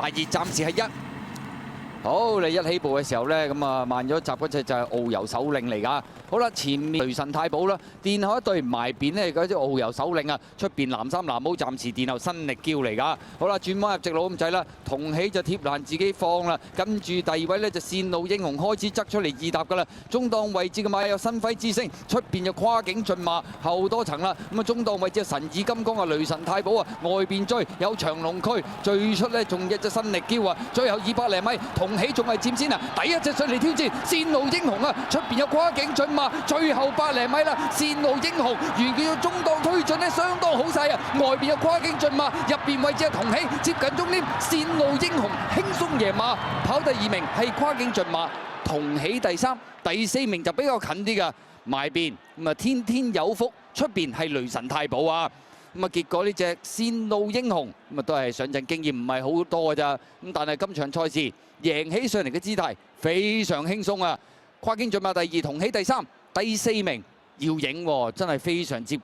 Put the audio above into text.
大熱暫時係1。好，你一起步嘅時候咧，咁啊慢咗閘嗰隻就係遨遊首領嚟㗎。好啦，前面雷神太保啦，殿後一隊埋邊咧嗰隻遨遊首領啊，出邊藍衫藍帽暫時殿後新力驕嚟㗎。好啦，轉彎入直路咁滯啦，同喜就貼欄自己放啦，跟住第2位咧就線路英雄開始側出嚟2搭㗎啦。中檔位置嘅馬有新輝之星，出邊就跨境駿馬後多層啦。咁啊中檔位置神耳金剛啊，雷神太保啊，外邊追有長龍區，最出咧仲一隻新力驕啊，最後200零米同喜仲係佔先啊，第一隻上嚟挑戰線路英雄啊，出邊有跨境駿馬，最後100零米啦，線路英雄沿住中檔推進咧，相當好勢啊，外邊有跨境駿馬，入邊位置係同喜，接近終點，線路英雄輕鬆贏馬，跑第2名係跨境駿馬，同喜第3，第4名就比較近啲㗎，埋邊咁啊天天有福，出邊係雷神太保啊。咁啊，結果呢隻線路英雄咁啊，都係上陣經驗唔係好多㗎咋。咁但係今場賽事贏起上嚟嘅姿態非常輕鬆啊！跨境駿馬第2，同喜第3，第4名耀影喎，真係非常接。